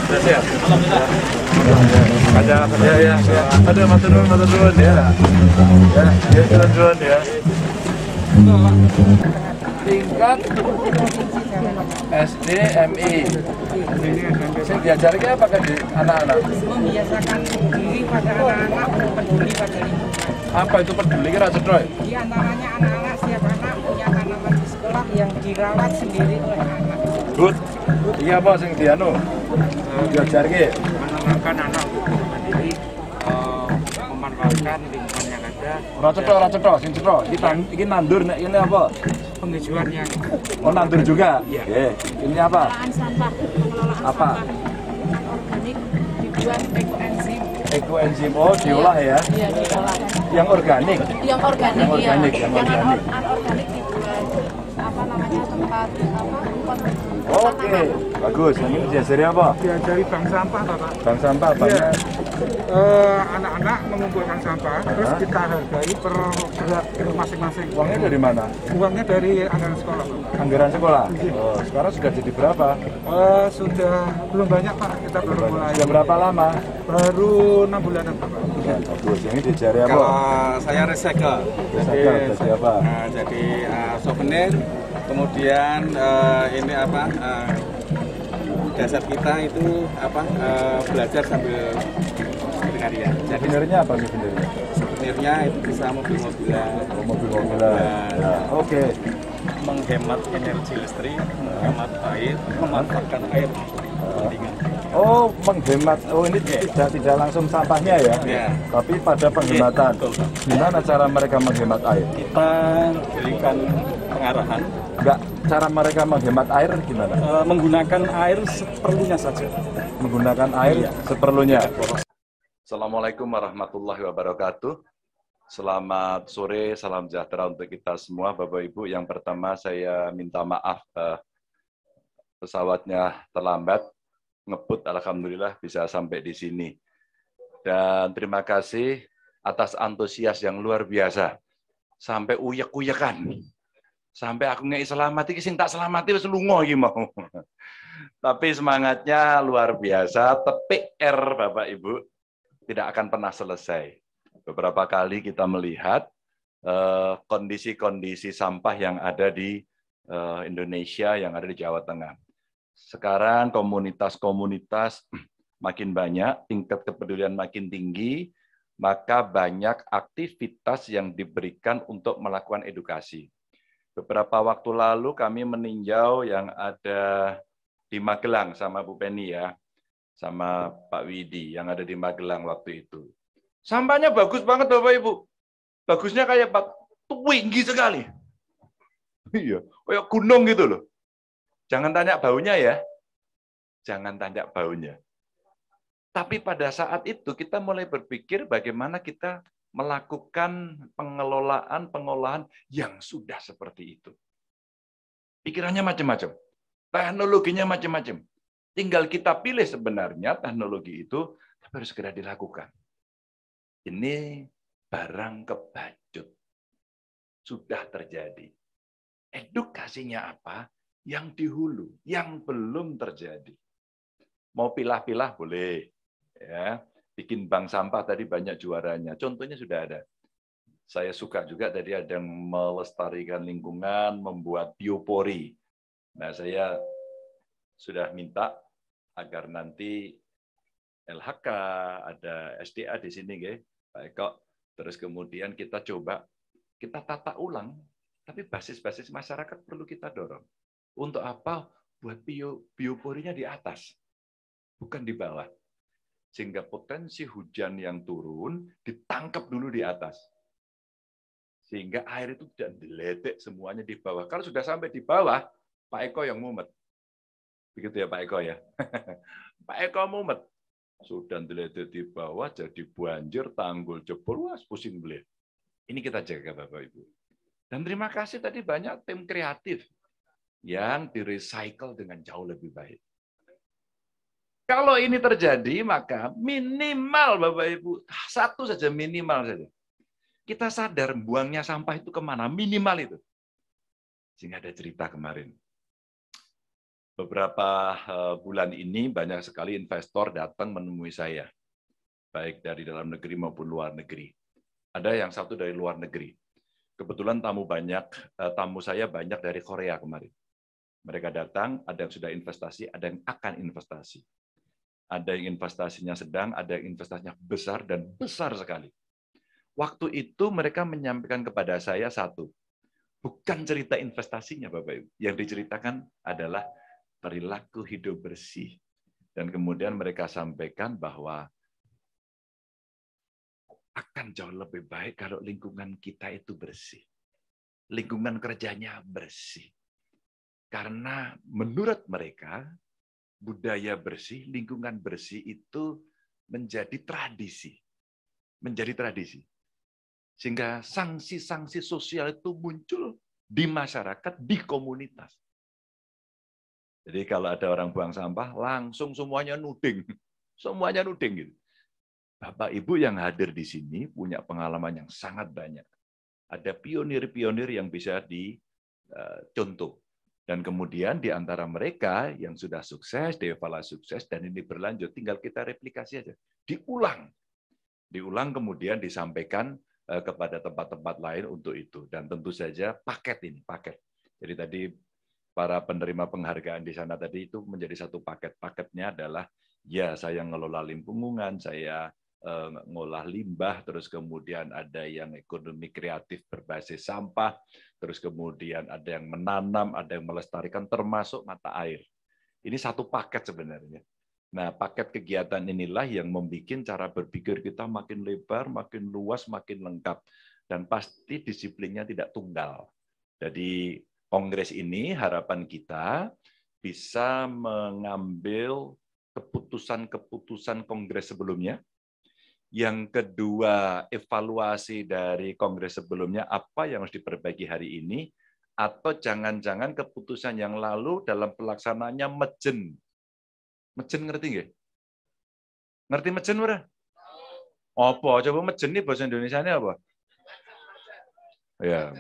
Sudah siap? Alhamdulillah. Ada ya. Ada matur nuwun ya. Ya turun ya. Tingkat SD MI. Sing diajari apa kan di anak-anak? Membiasakan diri pada anak-anak peduli pada lingkungan. Apa itu peduli kira cedroy? Di antaranya anak-anak setiap anak punya tanaman di sekolah yang dirawat sendiri oleh anak. Good. Iya apa sing dianu? Diajari Menenangkan anak untuk mandiri, memanfaatkan lingkungan yang ada. ora cetha, sing cetha. Iki nandur nek ini apa? Penghijauannya. Oh, nandur juga? Iya. Nggih. Ini apa? Pengelolaan sampah, pengelolaan Apa? sampah dengan organik dibuat ekoenzim. Ekoenzim. Oh, diolah ya. Iya, diolah. Yang organik. Yang organik, Yang organik, iya. yang Yang organik. anorganik dibuat apa namanya tempat pot Oke, bagus. Ini diajari apa? Diajari bank sampah, Bapak. Bank sampah banyak. Anak-anak mengumpulkan sampah, terus kita hargai per berat kilo masing-masing. Uangnya dari mana? Uangnya dari anggaran sekolah, Bapak. Anggaran sekolah. Oh, sekarang sudah jadi berapa? Sudah belum banyak, Pak. Kita baru mulai. Sudah berapa lama? Baru 6 bulanan, Bapak. Ya, bagus. Ini diajari apa? Kalau saya recycle, Jadi apa? jadi souvenir, kemudian ini apa dasar kita itu apa belajar sambil berkarya. Jadi Sebenarnya apa sebenarnya? souvenirnya itu bisa mobil-mobilan, Oh, mobil-mobilan. Ya, oke. menghemat energi listrik, menghemat air, memanfaatkan air untuk kepentingan. Oh, menghemat. Oh, ini tidak langsung sampahnya ya? Ya. Tapi pada penghematan. Betul, Pak. Gimana cara mereka menghemat air? Kita berikan pengarahan, Enggak, cara mereka menghemat air gimana? menggunakan air seperlunya saja. Menggunakan air Iya. seperlunya. Assalamualaikum warahmatullahi wabarakatuh. Selamat sore, salam sejahtera untuk kita semua, Bapak Ibu. Yang pertama saya minta maaf, pesawatnya terlambat, ngebut, alhamdulillah bisa sampai di sini. Dan terima kasih atas antusias yang luar biasa. Sampai uyek-uyekan. Sampai aku ngei selamat, iki sing tak selamati wis lunga iki mau. Tapi semangatnya luar biasa, tepik R Bapak Ibu, tidak akan pernah selesai. Beberapa kali kita melihat kondisi-kondisi sampah yang ada di Indonesia, yang ada di Jawa Tengah. Sekarang komunitas-komunitas makin banyak, tingkat kepedulian makin tinggi, maka banyak aktivitas yang diberikan untuk melakukan edukasi. Beberapa waktu lalu kami meninjau yang ada di Magelang sama Bu Penny ya, sama Pak Widi yang ada di Magelang waktu itu. Sampahnya bagus banget Bapak Ibu. Bagusnya kayak tinggi sekali. Iya, kayak gunung gitu loh. Jangan tanya baunya ya. Jangan tanya baunya. Tapi pada saat itu kita mulai berpikir bagaimana kita melakukan pengolahan yang sudah seperti itu. Pikirannya macam-macam. Teknologinya macam-macam. Tinggal kita pilih sebenarnya teknologi itu harus segera dilakukan. Ini barang kebacut. Sudah terjadi. Edukasinya apa? Yang di hulu, yang belum terjadi. Mau pilah-pilah boleh. Ya, bikin bank sampah tadi banyak juaranya. Contohnya sudah ada. Saya suka juga tadi ada yang melestarikan lingkungan, membuat biopori. Nah, saya sudah minta agar nanti LHK, ada SDA di sini, Pak Eko. Terus kemudian kita coba, kita tata ulang, tapi basis-basis masyarakat perlu kita dorong. Untuk apa? Buat bioporinya di atas, bukan di bawah. Sehingga potensi hujan yang turun ditangkap dulu di atas. Sehingga air itu tidak diledek semuanya di bawah. Kalau sudah sampai di bawah, Pak Eko yang mumet. Begitu ya Pak Eko ya. Pak Eko mumet. Sudah diledek di bawah, jadi banjir, tanggul jebol, wah pusing beliau. Ini kita jaga Bapak Ibu. Dan terima kasih tadi banyak tim kreatif yang di-recycle dengan jauh lebih baik. Kalau ini terjadi, maka minimal Bapak Ibu, satu saja minimal saja. Kita sadar buangnya sampah itu kemana, minimal itu. Sehingga ada cerita kemarin. Beberapa bulan ini banyak sekali investor datang menemui saya, baik dari dalam negeri maupun luar negeri. Ada yang satu dari luar negeri. Kebetulan tamu saya banyak dari Korea kemarin. Mereka datang, ada yang sudah investasi, ada yang akan investasi. Ada yang investasinya sedang, ada yang investasinya besar dan besar sekali. Waktu itu mereka menyampaikan kepada saya satu, bukan cerita investasinya Bapak Ibu. Yang diceritakan adalah perilaku hidup bersih. Dan kemudian mereka sampaikan bahwa akan jauh lebih baik kalau lingkungan kita itu bersih. Lingkungan kerjanya bersih. Karena menurut mereka, budaya bersih, lingkungan bersih itu menjadi tradisi. Menjadi tradisi. Sehingga sanksi-sanksi sosial itu muncul di masyarakat, di komunitas. Jadi kalau ada orang buang sampah, langsung semuanya nuding. Semuanya nuding gitu. Bapak Ibu yang hadir di sini punya pengalaman yang sangat banyak. Ada pionir-pionir yang bisa dicontoh. Dan kemudian di antara mereka yang sudah sukses, dievaluasi sukses, dan ini berlanjut, tinggal kita replikasi aja. Diulang. Diulang kemudian disampaikan kepada tempat-tempat lain untuk itu. Dan tentu saja paket ini, paket. Jadi tadi para penerima penghargaan di sana tadi itu menjadi satu paket. Paketnya adalah, ya saya ngelola lingkungan, saya ngolah limbah, terus kemudian ada yang ekonomi kreatif berbasis sampah, terus kemudian ada yang menanam, ada yang melestarikan, termasuk mata air. Ini satu paket sebenarnya. Nah, paket kegiatan inilah yang membuat cara berpikir kita makin lebar, makin luas, makin lengkap. Dan pasti disiplinnya tidak tunggal. Jadi, kongres ini harapan kita bisa mengambil keputusan-keputusan kongres sebelumnya. Yang kedua, evaluasi dari kongres sebelumnya, apa yang harus diperbaiki hari ini, atau jangan-jangan keputusan yang lalu dalam pelaksanaannya mejen. Mejen ngerti nggak? Ngerti mejen, ora? Apa? Coba mejen ini bahasa Indonesianya apa? Ya,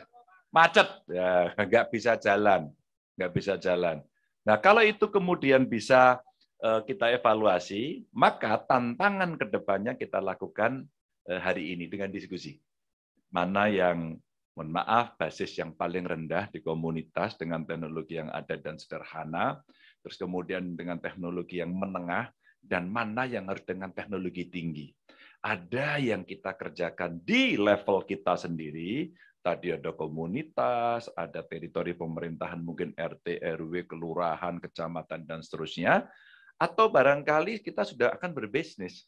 macet. Ya, nggak bisa jalan. Nggak bisa jalan. Nah, kalau itu kemudian bisa kita evaluasi, maka tantangan ke depannya kita lakukan hari ini dengan diskusi. Mana yang, mohon maaf, basis yang paling rendah di komunitas dengan teknologi yang ada dan sederhana, terus kemudian dengan teknologi yang menengah, dan mana yang harus dengan teknologi tinggi. Ada yang kita kerjakan di level kita sendiri, tadi ada komunitas, ada teritori pemerintahan, mungkin RT, RW, kelurahan, kecamatan, dan seterusnya. Atau barangkali kita sudah akan berbisnis.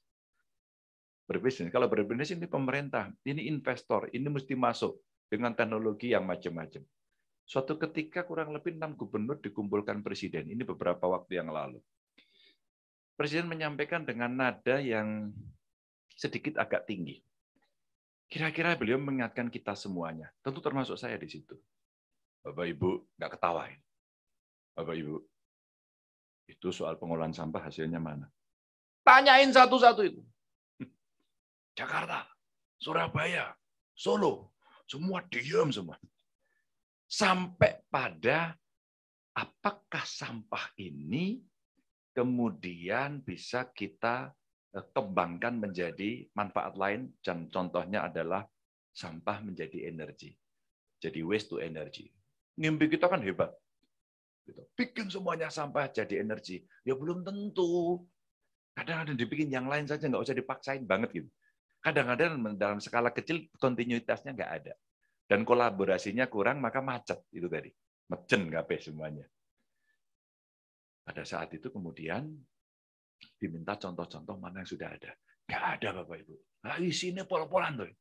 Berbisnis. Kalau berbisnis ini pemerintah, ini investor, ini mesti masuk dengan teknologi yang macam-macam. Suatu ketika kurang lebih 6 gubernur dikumpulkan presiden. Ini beberapa waktu yang lalu. Presiden menyampaikan dengan nada yang sedikit agak tinggi. Kira-kira beliau mengingatkan kita semuanya. Tentu termasuk saya di situ. Bapak Ibu, nggak ketawain. Bapak Ibu, itu soal pengolahan sampah hasilnya mana? Tanyain satu-satu itu. Jakarta, Surabaya, Solo, semua diam semua. Sampai pada apakah sampah ini kemudian bisa kita kembangkan menjadi manfaat lain, dan contohnya adalah sampah menjadi energi. Jadi waste to energy. Mimpi kita kan hebat. Bikin semuanya sampah jadi energi. Ya belum tentu. Kadang-kadang dibikin yang lain saja, nggak usah dipaksain banget gitu. Kadang-kadang dalam skala kecil kontinuitasnya nggak ada. Dan kolaborasinya kurang, maka macet itu tadi. Mejen kabeh semuanya. Pada saat itu kemudian diminta contoh-contoh mana yang sudah ada. Nggak ada Bapak Ibu. Nah, isinya pol-polan tuh.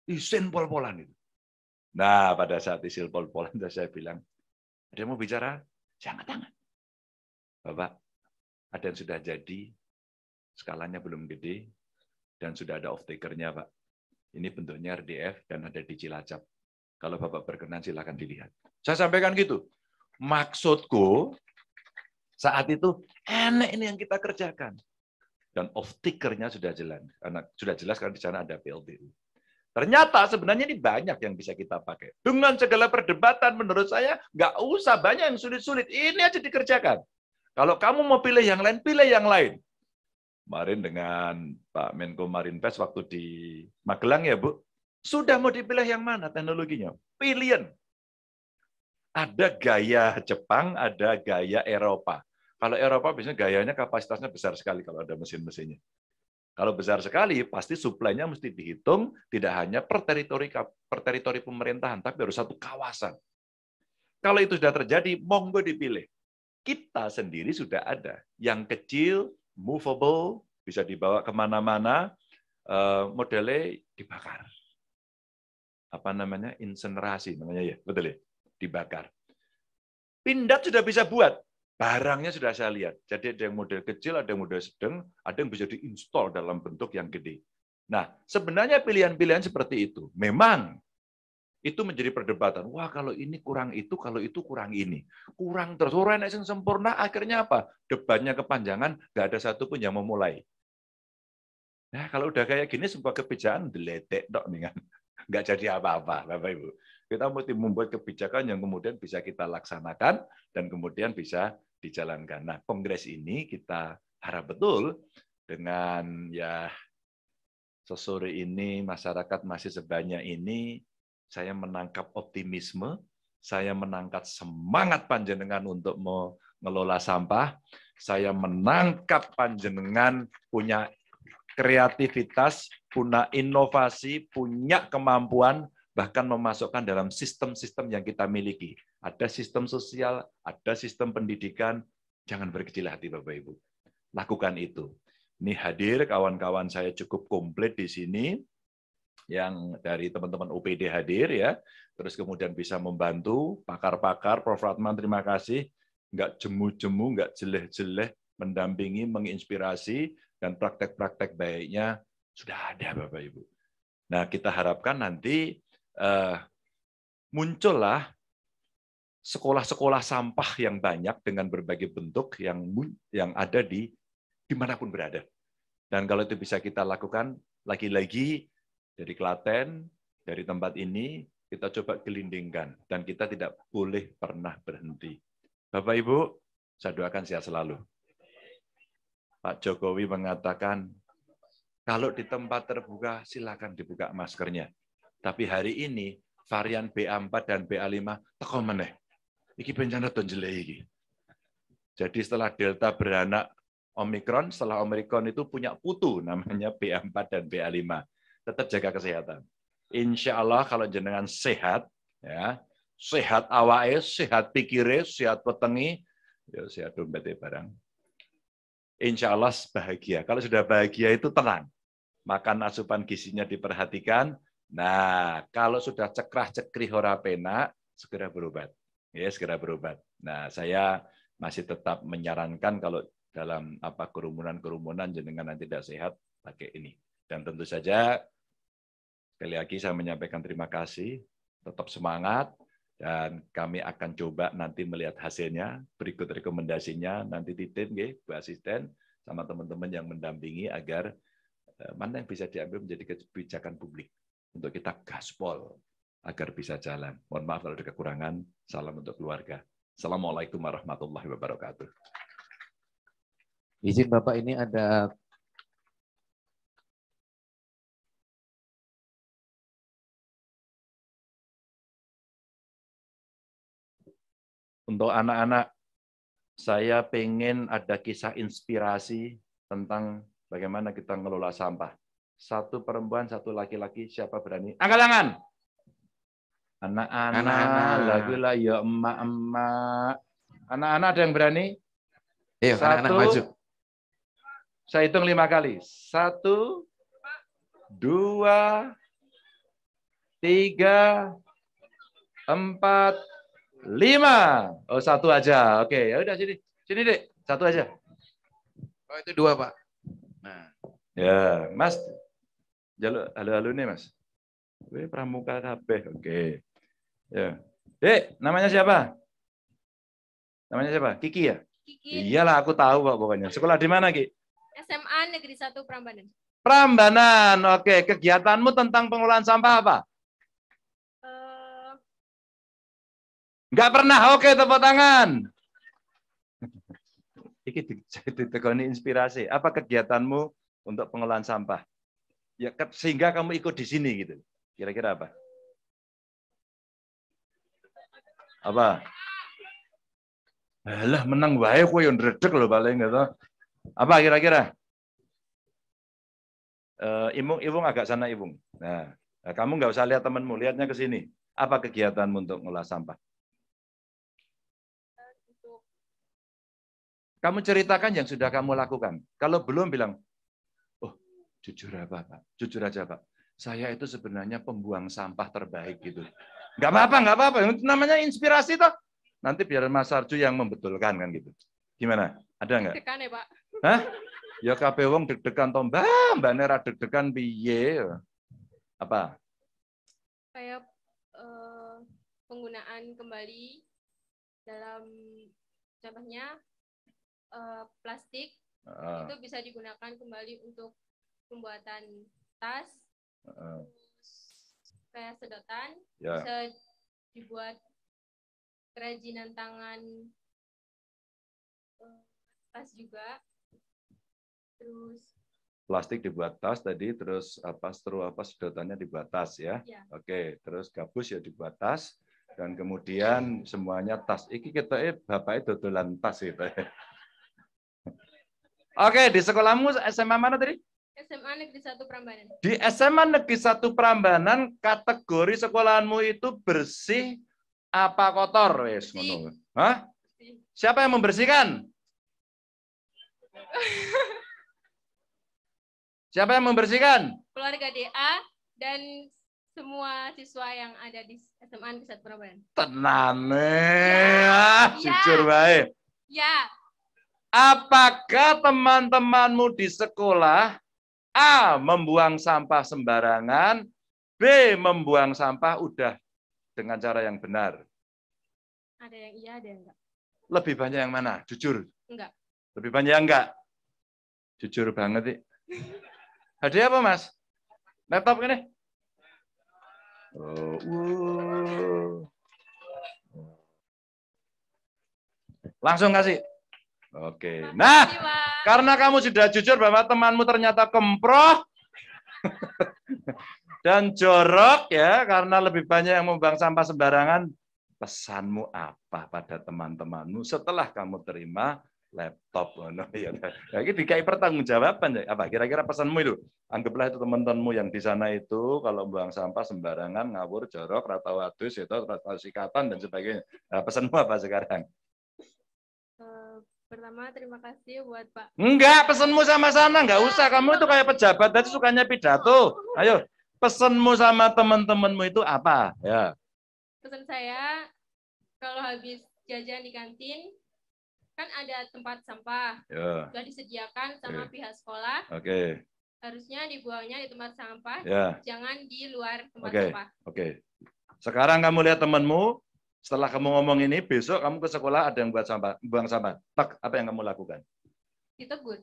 Isin pol-polan itu. Nah, pada saat isil pol-polan saya bilang, ada yang mau bicara? Saya angkat tangan. Bapak, ada yang sudah jadi, skalanya belum gede, dan sudah ada off-taker-nya, Pak. Ini bentuknya RDF dan ada di Cilacap. Kalau Bapak berkenan, silakan dilihat. Saya sampaikan gitu. Maksudku, saat itu, enak ini yang kita kerjakan. Dan off-taker-nya sudah jelas. Karena sudah jelas karena di sana ada PLTU. Ternyata sebenarnya ini banyak yang bisa kita pakai. Dengan segala perdebatan menurut saya nggak usah banyak yang sulit-sulit. Ini aja dikerjakan. Kalau kamu mau pilih yang lain, pilih yang lain. Kemarin dengan Pak Menko Marinvest waktu di Magelang ya Bu, sudah mau dipilih yang mana teknologinya? Pilihan. Ada gaya Jepang, ada gaya Eropa. Kalau Eropa biasanya gayanya kapasitasnya besar sekali kalau ada mesin-mesinnya. Kalau besar sekali, pasti suplainya mesti dihitung tidak hanya per teritori pemerintahan, tapi harus satu kawasan. Kalau itu sudah terjadi, monggo dipilih. Kita sendiri sudah ada. Yang kecil, movable, bisa dibawa kemana-mana, modelnya dibakar. Apa namanya? Insenerasi namanya ya, betul ya? Dibakar. Pindad sudah bisa buat. Barangnya sudah saya lihat. Jadi ada yang model kecil, ada yang model sedang, ada yang bisa diinstal dalam bentuk yang gede. Nah, sebenarnya pilihan-pilihan seperti itu. Memang itu menjadi perdebatan. Wah, kalau ini kurang itu, kalau itu kurang ini. Kurang terus. Orang yang sempurna, akhirnya apa? Debatnya kepanjangan, nggak ada satupun yang memulai. Nah, kalau udah kayak gini, sebuah kebijakan deletek, nih kan. Nggak jadi apa-apa, Bapak Ibu. Kita mesti membuat kebijakan yang kemudian bisa kita laksanakan, dan kemudian bisa dijalankan. Nah, kongres ini kita harap betul dengan ya sesore ini masyarakat masih sebanyak ini, saya menangkap optimisme, saya menangkap semangat panjenengan untuk mengelola sampah, saya menangkap panjenengan punya kreativitas, punya inovasi, punya kemampuan, bahkan memasukkan dalam sistem-sistem yang kita miliki. Ada sistem sosial, ada sistem pendidikan, jangan berkecil hati Bapak Ibu. Lakukan itu. Ini hadir kawan-kawan saya cukup komplit di sini, yang dari teman-teman UPD hadir ya, terus kemudian bisa membantu, pakar-pakar, Prof. Ratman terima kasih, nggak jemu-jemu, nggak jeleh-jeleh, mendampingi, menginspirasi, dan praktek-praktek baiknya sudah ada Bapak Ibu. Nah kita harapkan nanti muncullah sekolah-sekolah sampah yang banyak dengan berbagai bentuk yang ada di dimanapun berada. Dan kalau itu bisa kita lakukan, lagi-lagi dari Klaten, dari tempat ini, kita coba gelindingkan. Dan kita tidak boleh pernah berhenti. Bapak Ibu, saya doakan sehat selalu. Pak Jokowi mengatakan, kalau di tempat terbuka, silakan dibuka maskernya. Tapi hari ini, varian BA4 dan BA5, teko meneh. Iki bencana tonjele iki. Jadi setelah Delta beranak Omikron, setelah Omikron itu punya putu namanya BA4 dan BA5. Tetap jaga kesehatan. Insya Allah kalau jenengan sehat, ya, sehat awake, sehat pikire, sehat petengi, ya sehat dompetnya barang. Insya Allah bahagia. Kalau sudah bahagia itu tenang. Makan asupan gizinya diperhatikan. Nah, kalau sudah cekrah-cekrih ora penak, segera berobat. Ya, segera berobat. Nah, saya masih tetap menyarankan kalau dalam kerumunan-kerumunan jenengan yang tidak sehat pakai ini. Dan tentu saja sekali lagi saya menyampaikan terima kasih, tetap semangat, dan kami akan coba nanti melihat hasilnya, berikut rekomendasinya nanti di tim, Bu Asisten, sama teman-teman yang mendampingi agar mana yang bisa diambil menjadi kebijakan publik untuk kita gaspol agar bisa jalan. Mohon maaf kalau ada kekurangan. Salam untuk keluarga. Assalamualaikum warahmatullahi wabarakatuh. Izin Bapak, ini ada untuk anak-anak, saya pengen ada kisah inspirasi tentang bagaimana kita ngelola sampah. Satu perempuan, satu laki-laki, siapa berani? Angkat tangan. Anak-anak, lagu lah ya emak-emak. Anak-anak ada yang berani? Ayo, anak-anak maju. Saya hitung 5 kali. 1, 2, 3, 4, 5. Oh, 1 aja. Oke, ya udah sini. Sini, Dek. 1 aja. Oh, itu 2, Pak. Nah. Ya, Mas. Halo-halo nih, Mas. Wih, pramuka kabeh. Oke. Ya. Dek, namanya siapa? Namanya siapa? Kiki ya? Kiki. Iyalah, aku tahu kok pokoknya. Sekolah di mana, Ki? SMA Negeri 1 Prambanan. Prambanan. Oke, kegiatanmu tentang pengelolaan sampah apa? Enggak pernah. Oke, tepuk tangan. Iki ditekoni inspirasi. Apa kegiatanmu untuk pengolahan sampah? Ya, sehingga kamu ikut di sini gitu. Kira-kira apa? Apa? Alah, menang wae kowe yo ndredeg lho paling gitu. Apa kira-kira? Iwung agak sana Iwung. Nah, kamu nggak usah lihat temanmu, lihatnya ke sini. Apa kegiatanmu untuk mengolah sampah? Kamu ceritakan yang sudah kamu lakukan. Kalau belum bilang, oh jujur apa Pak? Jujur aja Pak. Saya itu sebenarnya pembuang sampah terbaik gitu. Nggak apa-apa, nggak apa-apa. Namanya inspirasi toh. Nanti biar Mas Sarju yang membetulkan kan gitu. Gimana? Ada nggak? Deg-degan ya Pak. Hah? Ya kabeh wong deg-degan to, Mbak Nera deg-degan piye? Apa? Kayak penggunaan kembali dalam contohnya plastik itu bisa digunakan kembali untuk pembuatan tas, kayak sedotan, bisa dibuat kerajinan tangan tas juga. Terus plastik dibuat tas tadi, terus sedotannya dibuat tas ya. Oke, terus gabus ya dibuat tas, dan kemudian semuanya tas. Iki kita bapaknya dodolan tas gitu. Oke, di sekolahmu SMA mana tadi? SMA Negeri 1 Prambanan. Di SMA Negeri 1 Prambanan, kategori sekolahanmu itu bersih apa kotor? Wes ngono. Hah? Siapa yang membersihkan? Siapa yang membersihkan? Keluarga DA dan semua siswa yang ada di SMA Negeri 1 Prambanan. Tenane, Ya. jujur baik. Ya. Apakah teman-temanmu di sekolah A. membuang sampah sembarangan, B. membuang sampah udah dengan cara yang benar? Ada yang iya, ada yang enggak. Lebih banyak yang mana? Jujur. Enggak. Lebih banyak yang enggak? Jujur banget sih. Hadiah apa, Mas? Laptop ini? Langsung kasih. Oke. Nah, karena kamu sudah jujur bahwa temanmu ternyata kemproh dan jorok ya, karena lebih banyak yang membuang sampah sembarangan, pesanmu apa pada teman-temanmu setelah kamu terima laptop? Ya, ini dikai pertanggungjawaban ya. Apa kira-kira pesanmu itu? Anggaplah itu teman-temanmu yang di sana itu kalau buang sampah sembarangan, ngawur, jorok, rata wadus, itu rata sikatan dan sebagainya. Nah, pesanmu apa sekarang? Pertama, terima kasih buat Pak. Enggak, pesanmu sama sana, enggak usah. Kamu itu kayak pejabat, tadi sukanya pidato. Ayo, pesanmu sama teman-temanmu itu apa? Ya. Pesan saya, kalau habis jajan di kantin, kan ada tempat sampah. Ya. Sudah disediakan sama pihak sekolah. Oke. Harusnya dibuangnya di tempat sampah, Ya. jangan di luar tempat Oke. sampah. Oke. Sekarang kamu lihat temanmu, setelah kamu ngomong ini, besok kamu ke sekolah ada yang buat sampah, buang sampah. Tak, apa yang kamu lakukan? Ditegur.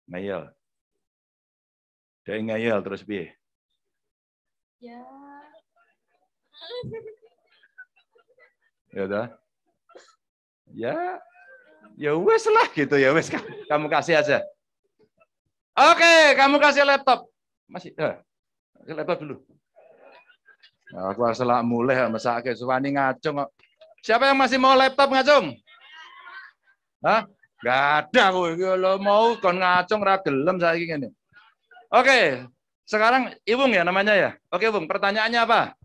Ngeyel. Dia ngeyel terus piye? Ya. Ya udah. Ya wes lah gitu ya wes. Kamu kasih aja. Oke, kamu kasih laptop. Masih, kasih laptop dulu. Nah, aku asal mulai mesake suwani ngacung kok. Siapa yang masih mau laptop ngacung? Hah? Enggak ada kowe iki lho mau kon ngacung ra gelem saiki ngene. Oke, sekarang Iwung ya namanya ya. Oke, Bung, pertanyaannya apa?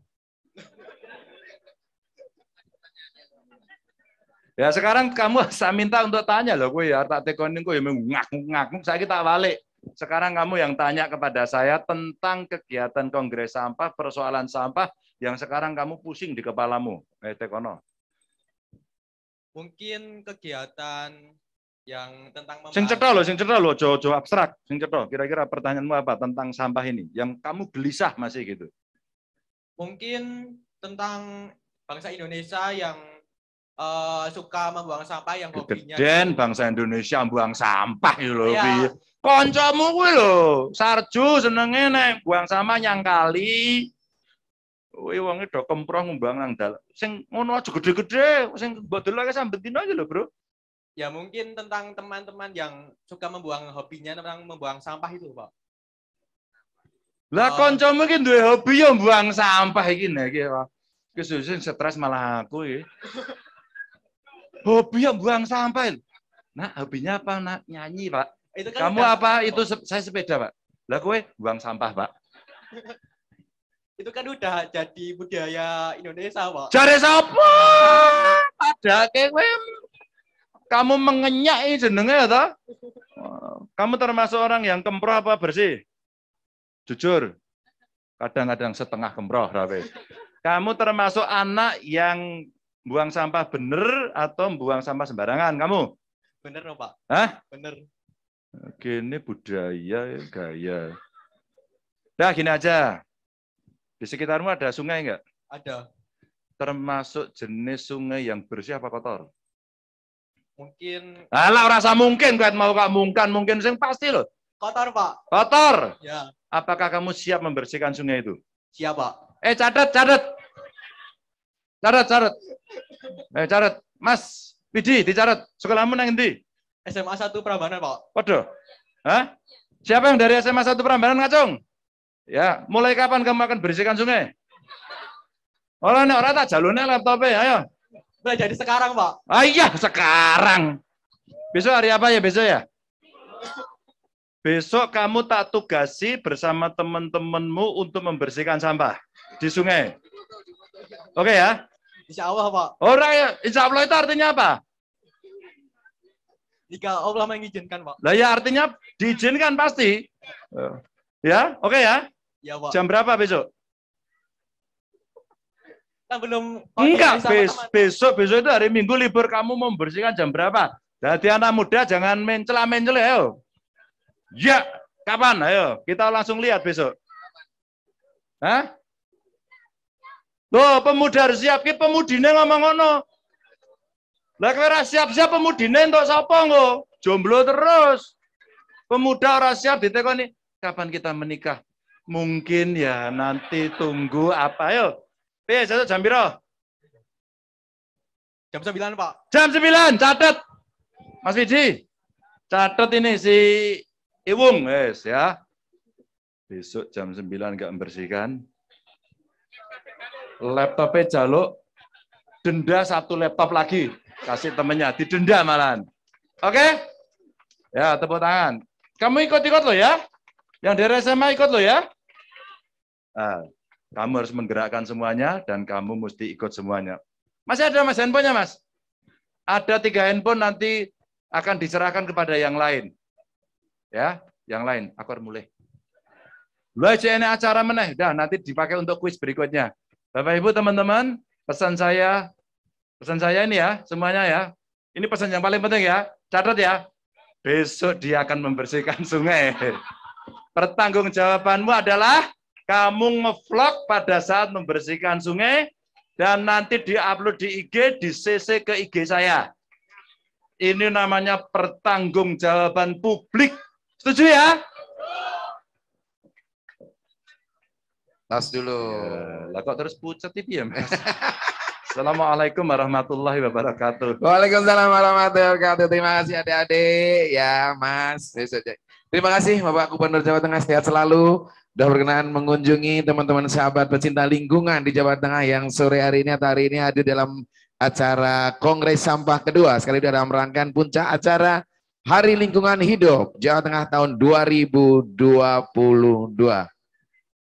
Ya sekarang kamu saya minta untuk tanya loh, kowe ya tak tekonin kowe ngakuk-ngakuk saiki tak balik. Sekarang kamu yang tanya kepada saya tentang kegiatan kongres sampah, persoalan sampah yang sekarang kamu pusing di kepalamu. Tekono. Mungkin kegiatan yang tentang Sing cetha lho, ojo abstrak. Sing cetha, kira-kira pertanyaanmu apa tentang sampah ini yang kamu gelisah masih gitu? Mungkin tentang bangsa Indonesia yang suka membuang sampah yang hobinya. Geden bangsa Indonesia buang sampah itu lho. Ya. Koncomu kuwi lho, Sarju senenge nek buang sampah nyang kali. Kuwi wonge do kemproh ngumbang nang dalan. Sing ngono aja gede-gede, sing mbok delok sampe dino aja lho, Bro. Ya mungkin tentang teman-teman yang suka membuang hobinya tentang membuang sampah itu, Pak. Lah kancamu ki duwe hobi yo buang sampah iki nek iki. Kesusun stres malah aku ya. Hobi yang buang sampah. Nah, hobinya apa, Nak? Nyanyi, Pak. Itu kan Kamu udah apa? sampah, Itu Pak. saya sepeda, Pak. Lah kowe buang sampah, Pak. Itu kan udah jadi budaya Indonesia, Pak. Jare sapa? Padake kowe kamu mengenyai jenenge ya toh? Kamu termasuk orang yang kemproh apa bersih? Jujur. Kadang-kadang setengah kemproh, Rawe. Kamu termasuk anak yang buang sampah bener atau buang sampah sembarangan kamu? Bener dong, Pak. Hah? Bener. Gini budaya, gaya. Nah, gini aja. Di sekitarmu ada sungai enggak? Ada. Termasuk jenis sungai yang bersih apa kotor? Mungkin Alah, rasa mungkin, kuat mau gak mungkin sing pasti loh. kotor, Pak. Kotor. Ya, Apakah kamu siap membersihkan sungai itu? siap, Pak. Catat. Catat. Mas, Pidi, dicatat. Sekolahmu nang endi? SMA 1 Prambanan, Pak. Waduh. Hah? Siapa yang dari SMA 1 Prambanan ngacung? Ya, mulai kapan kamu akan bersihkan sungai? Ora nek ora tak jalune laptopnya, ayo. Mulai jadi sekarang, Pak. Iya, sekarang. Besok hari apa ya besok ya? Besok kamu tak tugasi bersama teman-temanmu untuk membersihkan sampah di sungai. Oke ya? Insya Allah, Pak. Ora ya, insya Allah itu artinya apa? Jika Allah mengizinkan, Pak. Lah ya artinya diizinkan pasti. Ya, oke ya? Ya, Pak. Jam berapa besok? Kan belum Enggak, sama teman. besok itu hari Minggu libur, kamu membersihkan jam berapa? Jadi anak muda jangan mencela-mencela, ayo. Ya, kapan? Ayo, kita langsung lihat besok. Hah? Loh, pemuda harus siap, ki pemudine ngomong ngono. Lah kowe ora siap-siap pemudine entuk sapa nggo? Jomblo terus. Pemuda ora siap ditekoni, kapan kita menikah? Mungkin ya nanti tunggu apa, ayo. Piye jam piro? Jam 9, Pak. Jam 9, catat. Mas Widi, catat ini si Iwung, wes ya. Besok jam 9 nggak membersihkan. Laptopnya jaluk, denda 1 laptop lagi. Kasih temennya, didenda malahan. Oke? Ya, tepuk tangan. Kamu ikut-ikut loh ya. Yang dari SMA ikut loh ya. Nah, kamu harus menggerakkan semuanya dan kamu mesti ikut semuanya. Masih ada Mas handphonenya, Mas? Ada 3 handphone nanti akan diserahkan kepada yang lain. Ya, yang lain. Aku harus mulai. Lu aja ini acara meneh. Dah, nanti dipakai untuk kuis berikutnya. Bapak Ibu teman-teman, pesan saya ini ya, semuanya ya. Ini pesan yang paling penting ya. Catat ya. Besok dia akan membersihkan sungai. Pertanggungjawabanmu adalah kamu nge-vlog pada saat membersihkan sungai dan nanti di-upload di IG, di CC ke IG saya. Ini namanya pertanggungjawaban publik. Setuju ya? Tas dulu. Lah kok terus pucat itu ya, Mas? Assalamualaikum warahmatullahi wabarakatuh. Waalaikumsalam warahmatullahi wabarakatuh. Terima kasih adik-adik. Ya, Mas. Terima kasih Bapak Gubernur Jawa Tengah, sehat selalu. Sudah berkenan mengunjungi teman-teman sahabat pecinta lingkungan di Jawa Tengah yang sore hari ini atau hari ini hadir dalam acara Kongres Sampah kedua. Sekali dalam rangkaian puncak acara Hari Lingkungan Hidup Jawa Tengah tahun 2022.